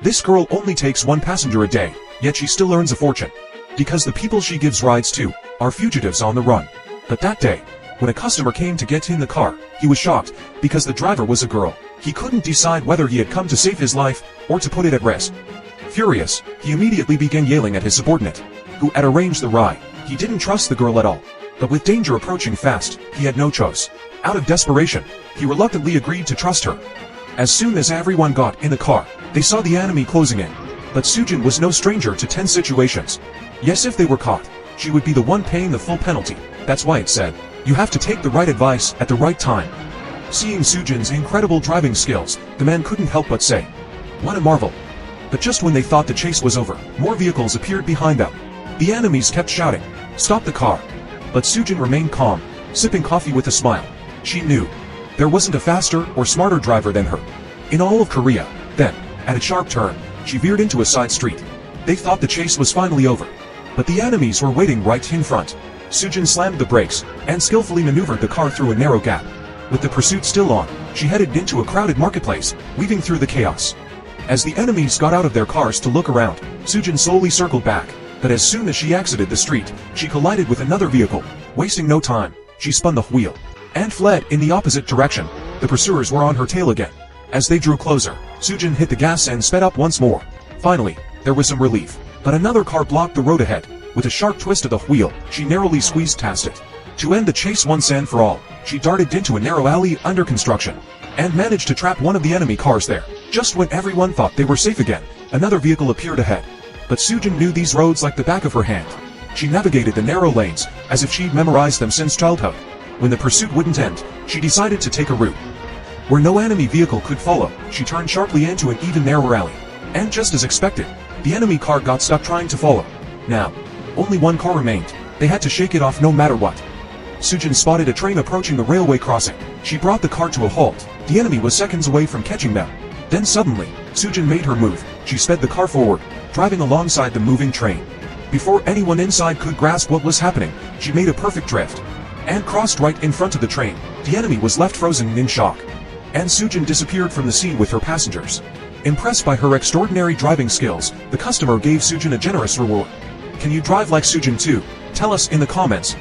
This girl only takes one passenger a day, yet she still earns a fortune. Because the people she gives rides to are fugitives on the run. But that day, when a customer came to get in the car, he was shocked because the driver was a girl. He couldn't decide whether he had come to save his life or to put it at risk. Furious, he immediately began yelling at his subordinate, who had arranged the ride. He didn't trust the girl at all. But with danger approaching fast, he had no choice. Out of desperation, he reluctantly agreed to trust her. As soon as everyone got in the car, they saw the enemy closing in. But Sujin was no stranger to tense situations. Yes, if they were caught, she would be the one paying the full penalty. That's why it said, you have to take the right advice at the right time. Seeing Sujin's incredible driving skills, the man couldn't help but say, what a marvel. But just when they thought the chase was over, more vehicles appeared behind them. The enemies kept shouting, stop the car. But Sujin remained calm, sipping coffee with a smile. She knew there wasn't a faster or smarter driver than her in all of Korea. Then, at a sharp turn, she veered into a side street. They thought the chase was finally over. But the enemies were waiting right in front. Sujin slammed the brakes and skillfully maneuvered the car through a narrow gap. With the pursuit still on, she headed into a crowded marketplace, weaving through the chaos. As the enemies got out of their cars to look around, Sujin slowly circled back. But as soon as she exited the street, she collided with another vehicle. Wasting no time, she spun the wheel and fled in the opposite direction. The pursuers were on her tail again. As they drew closer, Sujin hit the gas and sped up once more. Finally, there was some relief. But another car blocked the road ahead. With a sharp twist of the wheel, she narrowly squeezed past it. To end the chase once and for all, she darted into a narrow alley under construction and managed to trap one of the enemy cars there. Just when everyone thought they were safe again, another vehicle appeared ahead. But Sujin knew these roads like the back of her hand. She navigated the narrow lanes as if she'd memorized them since childhood. When the pursuit wouldn't end, she decided to take a route where no enemy vehicle could follow. She turned sharply into an even narrower alley. And just as expected, the enemy car got stuck trying to follow. Now, only one car remained. They had to shake it off no matter what. Sujin spotted a train approaching the railway crossing. She brought the car to a halt. The enemy was seconds away from catching them. Then suddenly, Sujin made her move. She sped the car forward, driving alongside the moving train. Before anyone inside could grasp what was happening, she made a perfect drift and crossed right in front of the train. The enemy was left frozen in shock, and Sujin disappeared from the scene with her passengers. Impressed by her extraordinary driving skills, the customer gave Sujin a generous reward. Can you drive like Sujin too? Tell us in the comments.